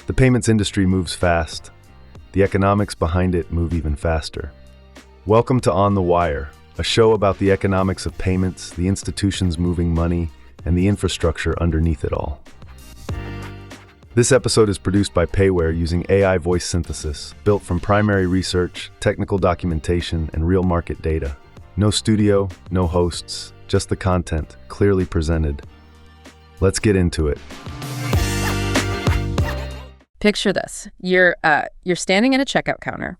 The payments industry moves fast. The economics behind it move even faster. Welcome to On the Wire, a show about the economics of payments, the institutions moving money, and the infrastructure underneath it all. This episode is produced by Payware using AI voice synthesis, built from primary research, technical documentation, and real market data. No studio, no hosts, just the content, clearly presented. Let's get into it. Picture this. You're standing at a checkout counter.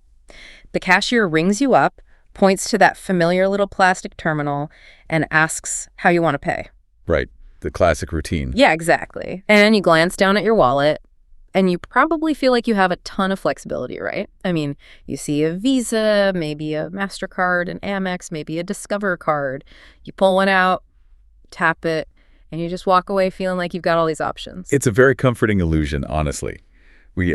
The cashier rings you up, points to that familiar little plastic terminal, and asks how you want to pay. Right. The classic routine. Yeah, exactly. And you glance down at your wallet, and you probably feel like you have a ton of flexibility, right? I mean, you see a Visa, maybe a Mastercard, an Amex, maybe a Discover card. You pull one out, tap it, and you just walk away feeling like you've got all these options. It's a very comforting illusion, honestly. We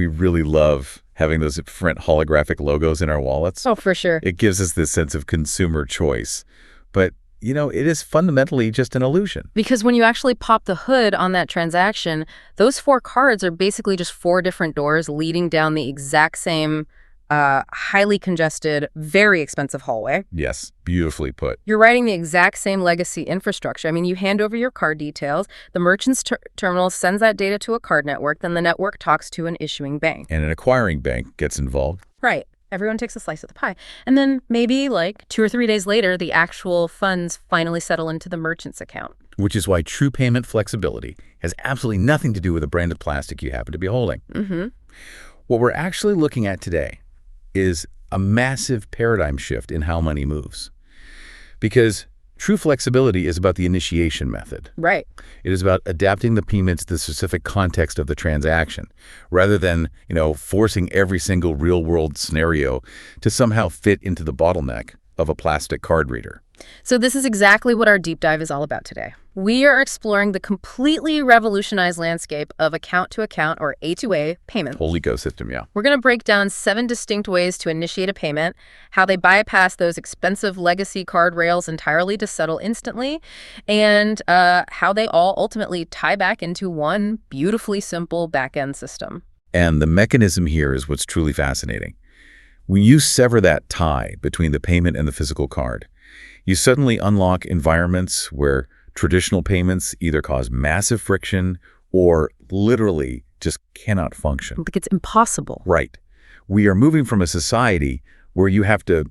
really love having those different holographic logos in our wallets. Oh, for sure. It gives us this sense of consumer choice. But it is fundamentally just an illusion. Because when you actually pop the hood on that transaction, those 4 cards are basically just 4 different doors leading down the exact same highly congested, very expensive hallway. Yes, beautifully put. You're writing the exact same legacy infrastructure. I mean, you hand over your card details, the merchant's terminal sends that data to a card network, then the network talks to an issuing bank. And an acquiring bank gets involved. Right. Everyone takes a slice of the pie. And then maybe like 2 or 3 days later, the actual funds finally settle into the merchant's account. Which is why true payment flexibility has absolutely nothing to do with the brand of plastic you happen to be holding. Mm-hmm. What we're actually looking at today is a massive paradigm shift in how money moves. Because true flexibility is about the initiation method. Right. It is about adapting the payment to the specific context of the transaction, rather than, forcing every single real-world scenario to somehow fit into the bottleneck of a plastic card reader. So this is exactly what our deep dive is all about today. We are exploring the completely revolutionized landscape of account-to-account, or A2A, payments. Whole ecosystem, yeah. We're going to break down 7 distinct ways to initiate a payment, how they bypass those expensive legacy card rails entirely to settle instantly, and how they all ultimately tie back into one beautifully simple back-end system. And the mechanism here is what's truly fascinating. When you sever that tie between the payment and the physical card, you suddenly unlock environments where traditional payments either cause massive friction or literally just cannot function. Like it's impossible. Right. We are moving from a society where you have to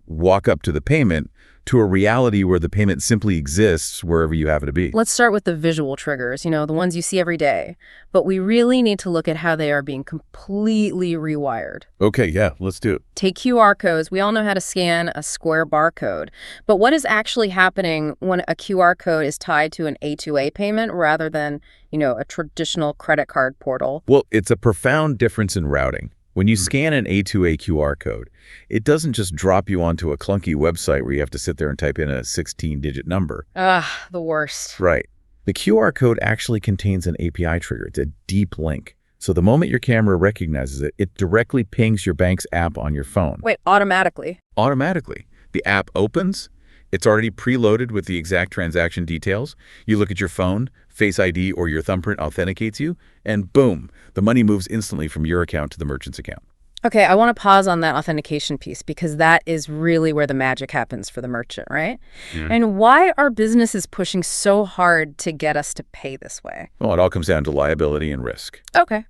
walk up to the payment to a reality where the payment simply exists wherever you happen to be. Let's start with the visual triggers, the ones you see every day. But we really need to look at how they are being completely rewired. Okay, yeah, let's do it. Take QR codes. We all know how to scan a square barcode. But what is actually happening when a QR code is tied to an A2A payment rather than, a traditional credit card portal? Well, it's a profound difference in routing. When you scan an A2A QR code, it doesn't just drop you onto a clunky website where you have to sit there and type in a 16-digit number. The worst. Right. The QR code actually contains an API trigger. It's a deep link. So the moment your camera recognizes it, it directly pings your bank's app on your phone. Wait, automatically? Automatically. The app opens. It's already preloaded with the exact transaction details. You look at your phone, Face ID or your thumbprint authenticates you, and boom, the money moves instantly from your account to the merchant's account. Okay, I want to pause on that authentication piece because that is really where the magic happens for the merchant, right? Mm. And why are businesses pushing so hard to get us to pay this way? Well, it all comes down to liability and risk. Okay.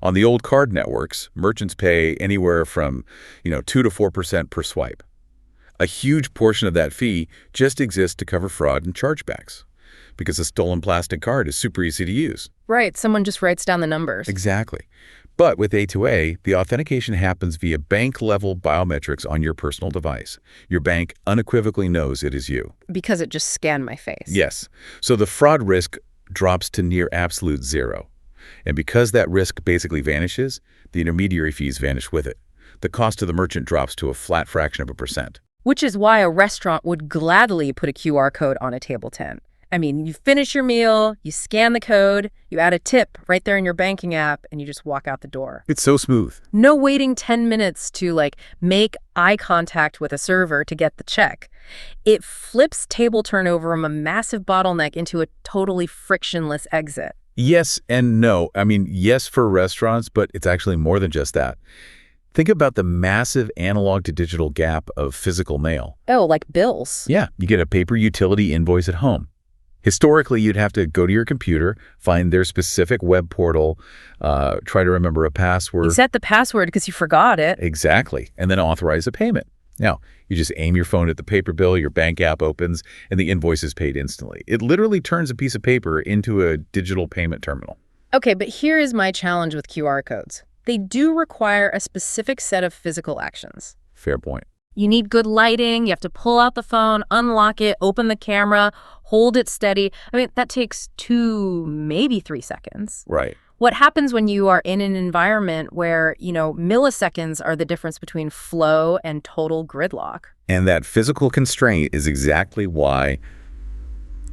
On the old card networks, merchants pay anywhere from 2 to 4% per swipe. A huge portion of that fee just exists to cover fraud and chargebacks, because a stolen plastic card is super easy to use. Right, someone just writes down the numbers. Exactly. But with A2A, the authentication happens via bank-level biometrics on your personal device. Your bank unequivocally knows it is you. Because it just scanned my face. Yes. So the fraud risk drops to near absolute zero. And because that risk basically vanishes, the intermediary fees vanish with it. The cost to the merchant drops to a flat fraction of a percent. Which is why a restaurant would gladly put a QR code on a table tent. I mean, you finish your meal, you scan the code, you add a tip right there in your banking app, and you just walk out the door. It's so smooth. No waiting 10 minutes to make eye contact with a server to get the check. It flips table turnover from a massive bottleneck into a totally frictionless exit. Yes and no. I mean, yes for restaurants, but it's actually more than just that. Think about the massive analog to digital gap of physical mail. Oh, like bills. Yeah, you get a paper utility invoice at home. Historically, you'd have to go to your computer, find their specific web portal, try to remember a password. You set the password because you forgot it. Exactly, and then authorize a payment. Now, you just aim your phone at the paper bill, your bank app opens, and the invoice is paid instantly. It literally turns a piece of paper into a digital payment terminal. Okay, but here is my challenge with QR codes. They do require a specific set of physical actions. Fair point. You need good lighting, you have to pull out the phone, unlock it, open the camera, hold it steady. I mean, that takes 2, maybe 3 seconds. Right. What happens when you are in an environment where, milliseconds are the difference between flow and total gridlock? And that physical constraint is exactly why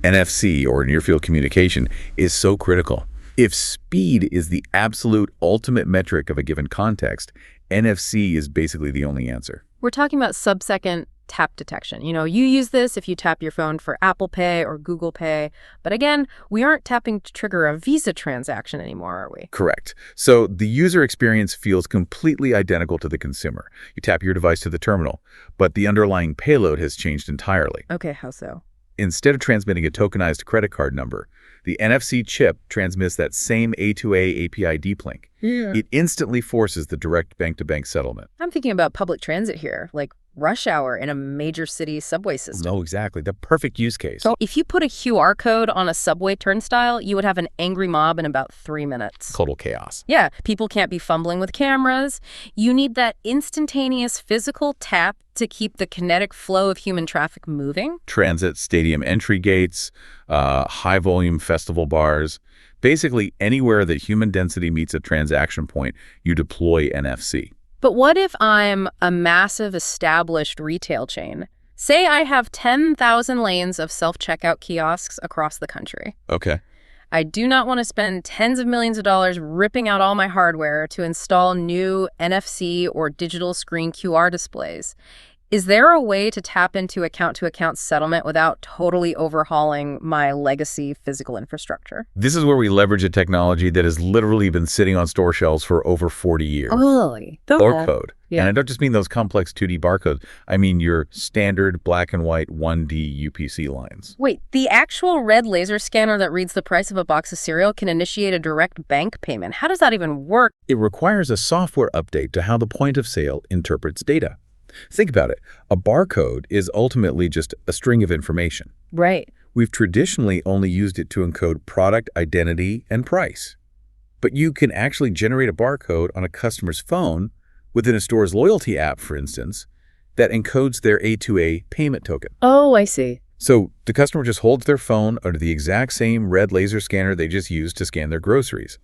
NFC, or near-field communication, is so critical. If speed is the absolute ultimate metric of a given context, NFC is basically the only answer. We're talking about sub-second tap detection. You use this if you tap your phone for Apple Pay or Google Pay. But again, we aren't tapping to trigger a Visa transaction anymore, are we? Correct. So the user experience feels completely identical to the consumer. You tap your device to the terminal, but the underlying payload has changed entirely. Okay, how so? Instead of transmitting a tokenized credit card number, the NFC chip transmits that same A2A API deep link. Yeah. It instantly forces the direct bank-to-bank settlement. I'm thinking about public transit here, like rush hour in a major city subway system. No, exactly. The perfect use case. So if you put a QR code on a subway turnstile, you would have an angry mob in about 3 minutes. Total chaos. Yeah, people can't be fumbling with cameras. You need that instantaneous physical tap to keep the kinetic flow of human traffic moving. Transit, stadium entry gates, high-volume festival bars. Basically, anywhere that human density meets a transaction point, you deploy NFC. But what if I'm a massive established retail chain? Say I have 10,000 lanes of self-checkout kiosks across the country. Okay. I do not want to spend tens of millions of dollars ripping out all my hardware to install new NFC or digital screen QR displays. Is there a way to tap into account-to-account settlement without totally overhauling my legacy physical infrastructure? This is where we leverage a technology that has literally been sitting on store shelves for over 40 years. Really? Barcode. Yeah. And I don't just mean those complex 2D barcodes. I mean your standard black and white 1D UPC lines. Wait, the actual red laser scanner that reads the price of a box of cereal can initiate a direct bank payment. How does that even work? It requires a software update to how the point of sale interprets data. Think about it. A barcode is ultimately just a string of information. Right. We've traditionally only used it to encode product identity and price. But you can actually generate a barcode on a customer's phone within a store's loyalty app, for instance, that encodes their A2A payment token. Oh, I see. So the customer just holds their phone under the exact same red laser scanner they just used to scan their groceries.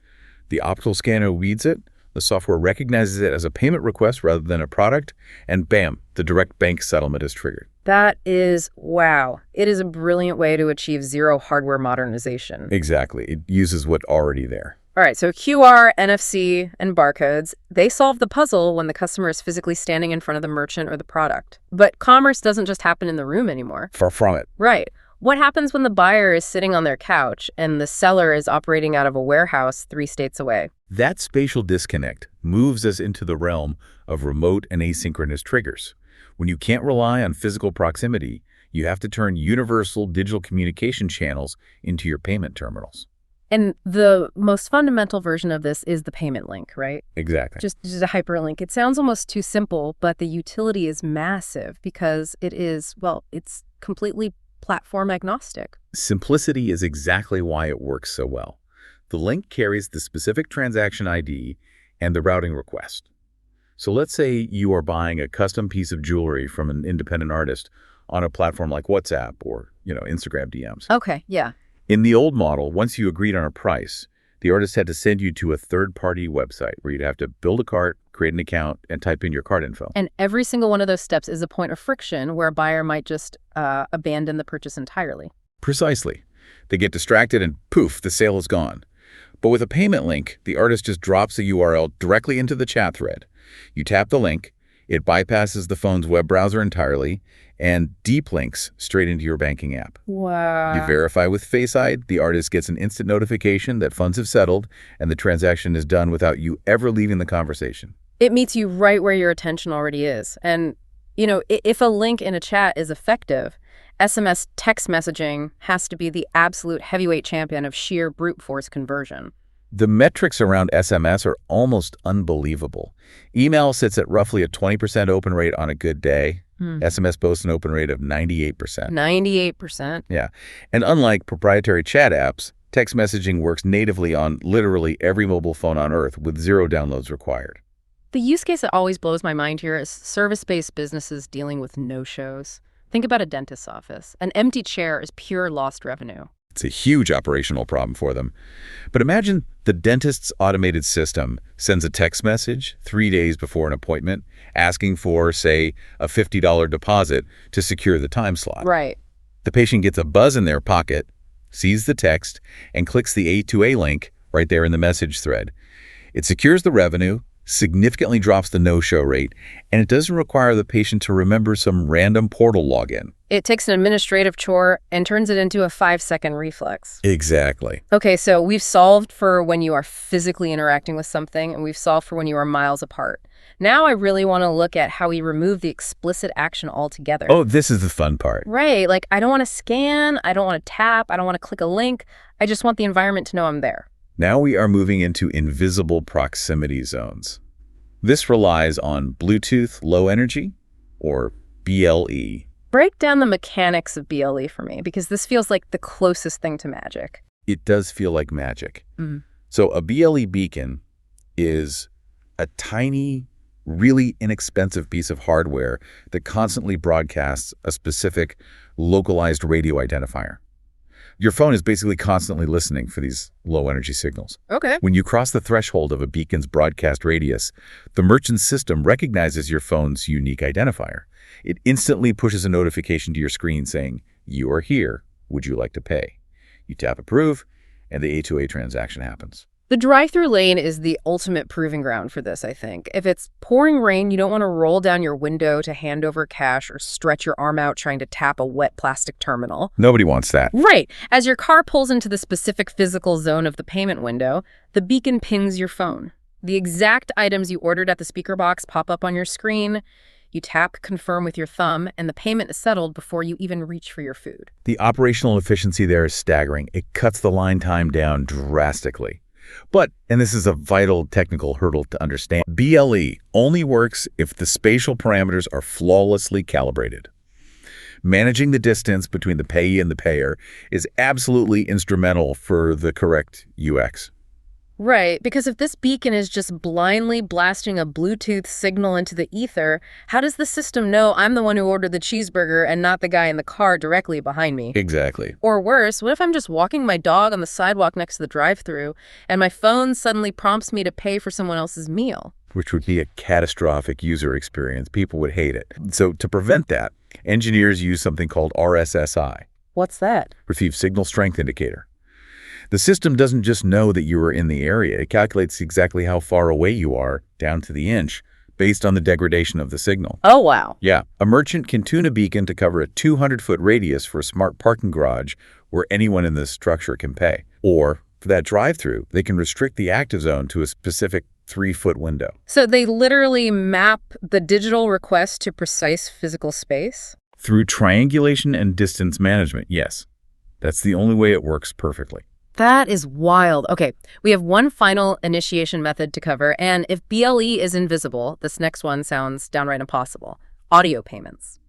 The optical scanner reads it, the software recognizes it as a payment request rather than a product, and bam, the direct bank settlement is triggered. That is, wow. It is a brilliant way to achieve zero hardware modernization. Exactly. It uses what's already there. All right, so QR, NFC, and barcodes, they solve the puzzle when the customer is physically standing in front of the merchant or the product. But commerce doesn't just happen in the room anymore. Far from it. Right. What happens when the buyer is sitting on their couch and the seller is operating out of a warehouse 3 states away? That spatial disconnect moves us into the realm of remote and asynchronous triggers. When you can't rely on physical proximity, you have to turn universal digital communication channels into your payment terminals. And the most fundamental version of this is the payment link, right? Exactly. Just a hyperlink. It sounds almost too simple, but the utility is massive because it's completely platform agnostic. Simplicity is exactly why it works so well. The link carries the specific transaction ID and the routing request. So let's say you are buying a custom piece of jewelry from an independent artist on a platform like WhatsApp or, Instagram DMs. Okay, yeah. In the old model, once you agreed on a price, the artist had to send you to a third-party website where you'd have to build a cart, create an account, and type in your card info. And every single one of those steps is a point of friction where a buyer might just abandon the purchase entirely. Precisely. They get distracted and poof, the sale is gone. But with a payment link, the artist just drops the URL directly into the chat thread. You tap the link, it bypasses the phone's web browser entirely, and deep links straight into your banking app. Wow. You verify with Face ID, the artist gets an instant notification that funds have settled, and the transaction is done without you ever leaving the conversation. It meets you right where your attention already is. And, if a link in a chat is effective, SMS text messaging has to be the absolute heavyweight champion of sheer brute force conversion. The metrics around SMS are almost unbelievable. Email sits at roughly a 20% open rate on a good day. SMS boasts an open rate of 98%. 98%? Yeah. And unlike proprietary chat apps, text messaging works natively on literally every mobile phone on Earth with 0 downloads required. The use case that always blows my mind here is service-based businesses dealing with no-shows. Think about a dentist's office. An empty chair is pure lost revenue. It's a huge operational problem for them. But imagine the dentist's automated system sends a text message 3 days before an appointment asking for, say, a $50 deposit to secure the time slot. Right. The patient gets a buzz in their pocket, sees the text, and clicks the A2A link right there in the message thread. It secures the revenue, significantly drops the no-show rate, and it doesn't require the patient to remember some random portal login. It takes an administrative chore and turns it into a 5-second reflex. Exactly. Okay, so we've solved for when you are physically interacting with something, and we've solved for when you are miles apart. Now I really want to look at how we remove the explicit action altogether. Oh, this is the fun part. Right, like I don't want to scan, I don't want to tap, I don't want to click a link. I just want the environment to know I'm there. Now we are moving into invisible proximity zones. This relies on Bluetooth Low Energy, or BLE. Break down the mechanics of BLE for me, because this feels like the closest thing to magic. It does feel like magic. So a BLE beacon is a tiny, really inexpensive piece of hardware that constantly broadcasts a specific localized radio identifier. Your phone is basically constantly listening for these low-energy signals. Okay. When you cross the threshold of a beacon's broadcast radius, the merchant system recognizes your phone's unique identifier. It instantly pushes a notification to your screen saying, "You are here. Would you like to pay?" You tap approve, and the A2A transaction happens. The drive-through lane is the ultimate proving ground for this, I think. If it's pouring rain, you don't want to roll down your window to hand over cash or stretch your arm out trying to tap a wet plastic terminal. Nobody wants that. Right. As your car pulls into the specific physical zone of the payment window, the beacon pings your phone. The exact items you ordered at the speaker box pop up on your screen. You tap confirm with your thumb, and the payment is settled before you even reach for your food. The operational efficiency there is staggering. It cuts the line time down drastically. But, and this is a vital technical hurdle to understand, BLE only works if the spatial parameters are flawlessly calibrated. Managing the distance between the payee and the payer is absolutely instrumental for the correct UX. Right, because if this beacon is just blindly blasting a Bluetooth signal into the ether, how does the system know I'm the one who ordered the cheeseburger and not the guy in the car directly behind me? Exactly. Or worse, what if I'm just walking my dog on the sidewalk next to the drive-thru and my phone suddenly prompts me to pay for someone else's meal? Which would be a catastrophic user experience. People would hate it. So to prevent that, engineers use something called RSSI. What's that? Receive Signal Strength Indicator. The system doesn't just know that you are in the area. It calculates exactly how far away you are, down to the inch, based on the degradation of the signal. Oh, wow. Yeah. A merchant can tune a beacon to cover a 200-foot radius for a smart parking garage where anyone in the structure can pay. Or, for that drive-through, they can restrict the active zone to a specific 3-foot window. So they literally map the digital request to precise physical space? Through triangulation and distance management, yes. That's the only way it works perfectly. That is wild. Okay, we have one final initiation method to cover, and if BLE is invisible, this next one sounds downright impossible. Audio payments.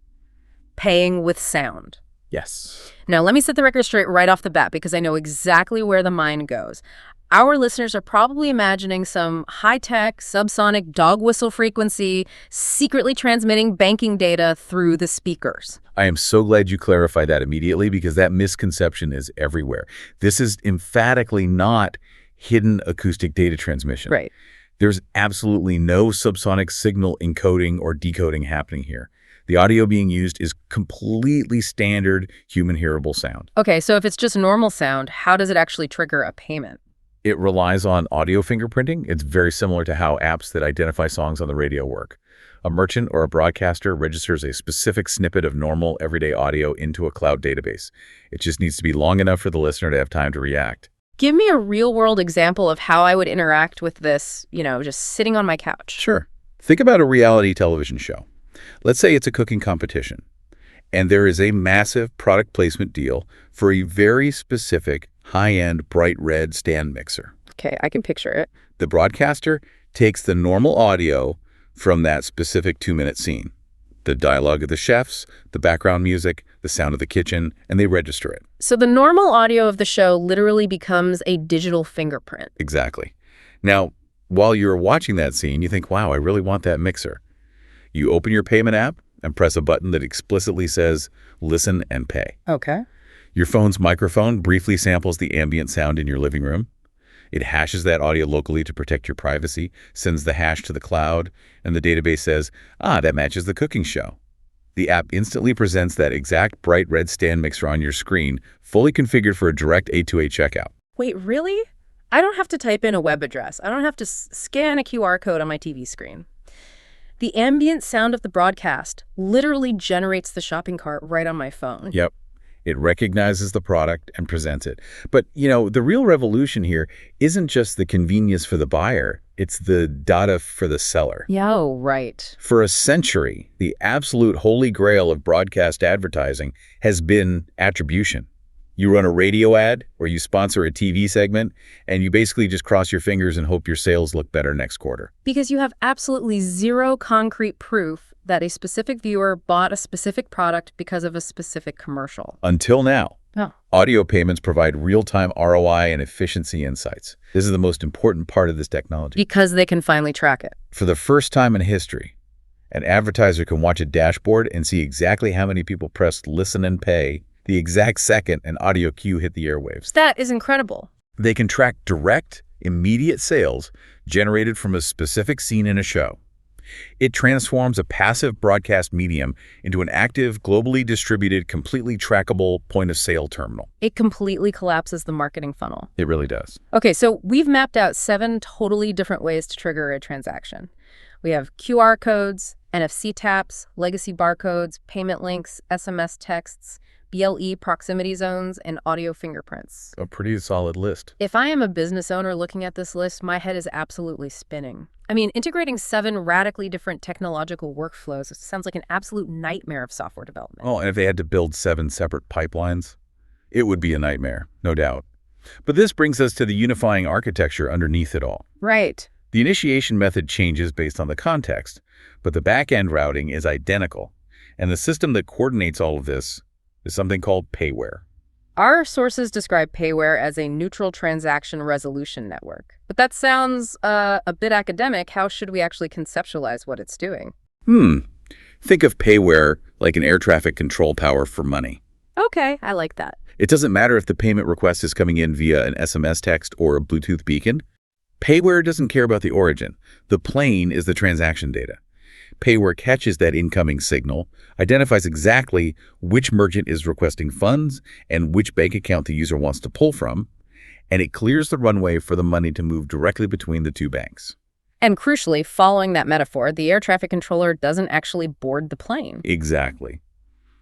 Paying with sound. Yes. Now, let me set the record straight right off the bat because I know exactly where the mind goes. Our listeners are probably imagining some high-tech, subsonic dog whistle frequency secretly transmitting banking data through the speakers. I am so glad you clarified that immediately because that misconception is everywhere. This is emphatically not hidden acoustic data transmission. Right. There's absolutely no subsonic signal encoding or decoding happening here. The audio being used is completely standard human hearable sound. Okay, so if it's just normal sound, how does it actually trigger a payment? It relies on audio fingerprinting. It's very similar to how apps that identify songs on the radio work. A merchant or a broadcaster registers a specific snippet of normal, everyday audio into a cloud database. It just needs to be long enough for the listener to have time to react. Give me a real-world example of how I would interact with this, just sitting on my couch. Sure. Think about a reality television show. Let's say it's a cooking competition, and there is a massive product placement deal for a very specific, high-end, bright red stand mixer. Okay, I can picture it. The broadcaster takes the normal audio from that specific 2-minute scene, the dialogue of the chefs, the background music, the sound of the kitchen, and they register it. So the normal audio of the show literally becomes a digital fingerprint. Exactly. Now, while you're watching that scene, you think, wow, I really want that mixer. You open your payment app and press a button that explicitly says, listen and pay. Okay. Your phone's microphone briefly samples the ambient sound in your living room. It hashes that audio locally to protect your privacy, sends the hash to the cloud, and the database says, that matches the cooking show. The app instantly presents that exact bright red stand mixer on your screen, fully configured for a direct A2A checkout. Wait, really? I don't have to type in a web address. I don't have to scan a QR code on my TV screen. The ambient sound of the broadcast literally generates the shopping cart right on my phone. Yep. It recognizes the product and presents it. But, the real revolution here isn't just the convenience for the buyer. It's the data for the seller. Yeah, right. For a century, the absolute holy grail of broadcast advertising has been attribution. You run a radio ad or you sponsor a TV segment, and you basically just cross your fingers and hope your sales look better next quarter. Because you have absolutely zero concrete proof that a specific viewer bought a specific product because of a specific commercial. Until now. Oh. Audio payments provide real-time ROI and efficiency insights. This is the most important part of this technology. Because they can finally track it. For the first time in history, an advertiser can watch a dashboard and see exactly how many people pressed listen and pay the exact second an audio cue hit the airwaves. That is incredible. They can track direct, immediate sales generated from a specific scene in a show. It transforms a passive broadcast medium into an active, globally distributed, completely trackable point-of-sale terminal. It completely collapses the marketing funnel. It really does. Okay, so we've mapped out 7 totally different ways to trigger a transaction. We have QR codes, NFC taps, legacy barcodes, payment links, SMS texts, BLE proximity zones, and audio fingerprints. A pretty solid list. If I am a business owner looking at this list, my head is absolutely spinning. I mean, integrating 7 radically different technological workflows sounds like an absolute nightmare of software development. Oh, and if they had to build 7 separate pipelines, it would be a nightmare, no doubt. But this brings us to the unifying architecture underneath it all. Right. The initiation method changes based on the context, but the back-end routing is identical. And the system that coordinates all of this is something called payware. Our sources describe payware as a neutral transaction resolution network. But that sounds a bit academic. How should we actually conceptualize what it's doing? Think of payware like an air traffic control tower for money. Okay, I like that. It doesn't matter if the payment request is coming in via an SMS text or a Bluetooth beacon. Payware doesn't care about the origin. The plane is the transaction data. Payware catches that incoming signal, identifies exactly which merchant is requesting funds and which bank account the user wants to pull from, and it clears the runway for the money to move directly between the 2 banks. And crucially, following that metaphor, the air traffic controller doesn't actually board the plane. Exactly.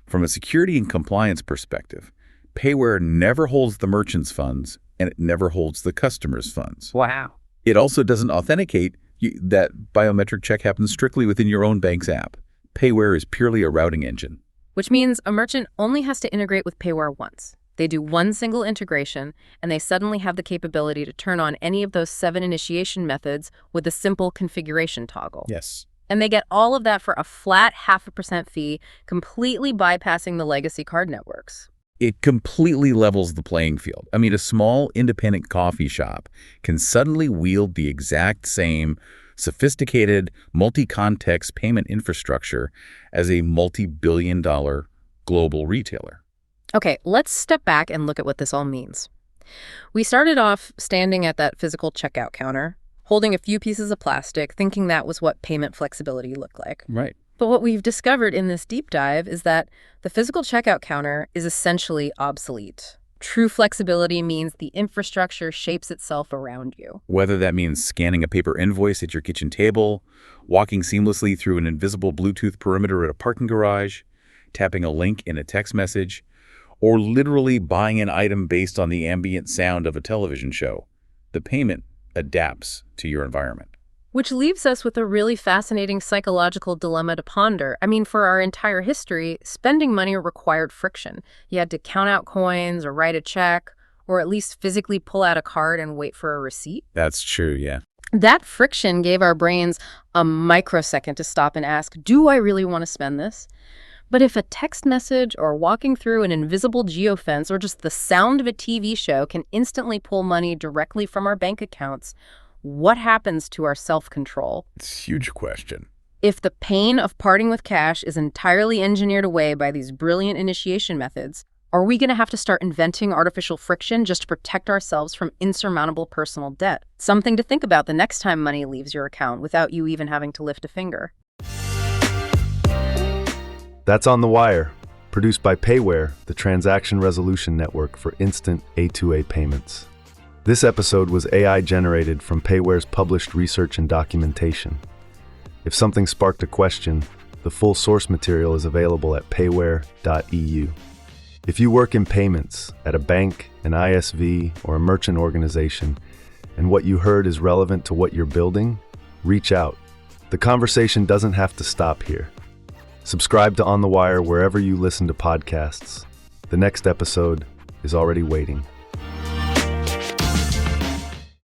From a security and compliance perspective, payware never holds the merchant's funds, and it never holds the customer's funds. Wow. It also doesn't authenticate. That biometric check happens strictly within your own bank's app. Payware is purely a routing engine. Which means a merchant only has to integrate with payware once. They do one single integration, and they suddenly have the capability to turn on any of those 7 initiation methods with a simple configuration toggle. Yes. And they get all of that for a flat 0.5% fee, completely bypassing the legacy card networks. It completely levels the playing field. I mean, a small independent coffee shop can suddenly wield the exact same sophisticated multi-context payment infrastructure as a multi-billion-dollar global retailer. Okay, let's step back and look at what this all means. We started off standing at that physical checkout counter, holding a few pieces of plastic, thinking that was what payment flexibility looked like. Right. But what we've discovered in this deep dive is that the physical checkout counter is essentially obsolete. True flexibility means the infrastructure shapes itself around you. Whether that means scanning a paper invoice at your kitchen table, walking seamlessly through an invisible Bluetooth perimeter at a parking garage, tapping a link in a text message, or literally buying an item based on the ambient sound of a television show, the payment adapts to your environment. Which leaves us with a really fascinating psychological dilemma to ponder. I mean, for our entire history, spending money required friction. You had to count out coins or write a check, or at least physically pull out a card and wait for a receipt. That's true, yeah. That friction gave our brains a microsecond to stop and ask, do I really want to spend this? But if a text message or walking through an invisible geofence or just the sound of a TV show can instantly pull money directly from our bank accounts, what happens to our self-control? It's a huge question. If the pain of parting with cash is entirely engineered away by these brilliant initiation methods, are we going to have to start inventing artificial friction just to protect ourselves from insurmountable personal debt? Something to think about the next time money leaves your account without you even having to lift a finger. That's On the Wire, produced by Payware, the transaction resolution network for instant A2A payments. This episode was AI generated from Payware's published research and documentation. If something sparked a question, the full source material is available at payware.eu. If you work in payments at a bank, an ISV, or a merchant organization, and what you heard is relevant to what you're building, reach out. The conversation doesn't have to stop here. Subscribe to On the Wire wherever you listen to podcasts. The next episode is already waiting.